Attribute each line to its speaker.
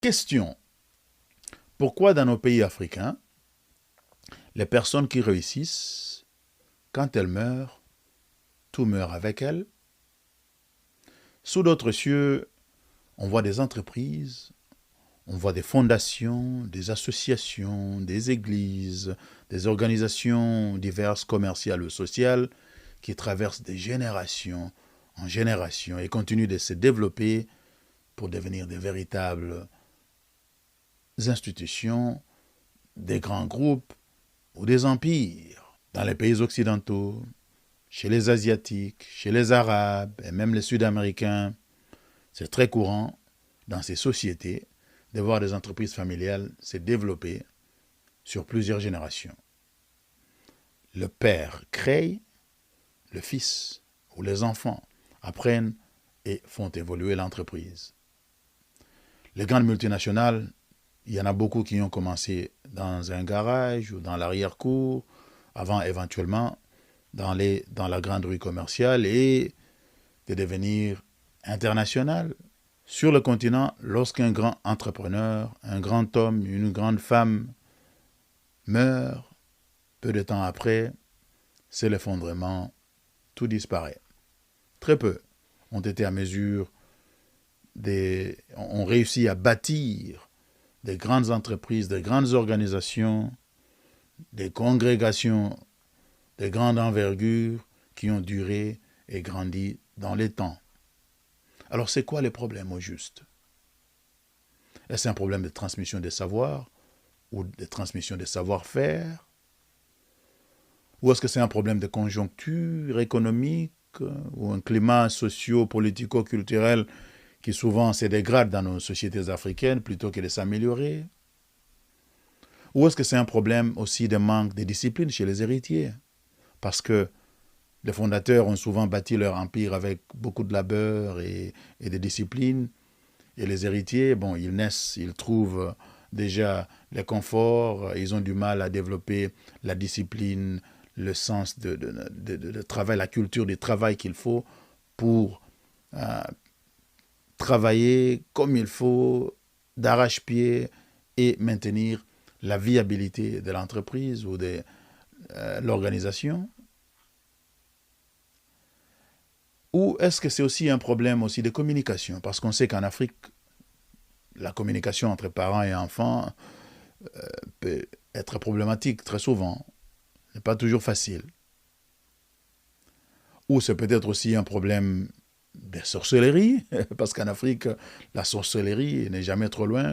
Speaker 1: Question. Pourquoi dans nos pays africains, les personnes qui réussissent, quand elles meurent, tout meurt avec elles? Sous d'autres cieux, on voit des entreprises, on voit des fondations, des associations, des églises, des organisations diverses commerciales ou sociales qui traversent des générations en générations et continuent de se développer pour devenir des véritables institutions, des grands groupes ou des empires. Dans les pays occidentaux, chez les Asiatiques, chez les Arabes et même les Sud-Américains, c'est très courant dans ces sociétés de voir des entreprises familiales se développer sur plusieurs générations. Le père crée, le fils ou les enfants apprennent et font évoluer l'entreprise. Les grandes multinationales, il y en a beaucoup qui ont commencé dans un garage ou dans l'arrière-cour, avant éventuellement dans la grande rue commerciale et de devenir international. Sur le continent, lorsqu'un grand entrepreneur, un grand homme, une grande femme meurt, peu de temps après, c'est l'effondrement, tout disparaît. Très peu ont été à mesure ont réussi à bâtir des grandes entreprises, des grandes organisations, des congrégations de grande envergure qui ont duré et grandi dans les temps. Alors c'est quoi les problèmes au juste? Est-ce un problème de transmission des savoirs ou de transmission des savoir-faire? Ou est-ce que c'est un problème de conjoncture économique ou un climat socio-politico-culturel qui souvent se dégrade dans nos sociétés africaines plutôt que de s'améliorer? Ou est-ce que c'est un problème aussi de manque de discipline chez les héritiers? Parce que les fondateurs ont souvent bâti leur empire avec beaucoup de labeur et de discipline. Et les héritiers, bon, ils naissent, ils trouvent déjà les conforts, ils ont du mal à développer la discipline, le sens de travail, la culture du travail qu'il faut pour travailler comme il faut, d'arrache-pied et maintenir la viabilité de l'entreprise ou de l'organisation. Ou est-ce que c'est aussi un problème aussi de communication? Parce qu'on sait qu'en Afrique, la communication entre parents et enfants peut être problématique très souvent. Ce n'est pas toujours facile. Ou c'est peut-être aussi un problème de sorcellerie, parce qu'en Afrique, la sorcellerie n'est jamais trop loin,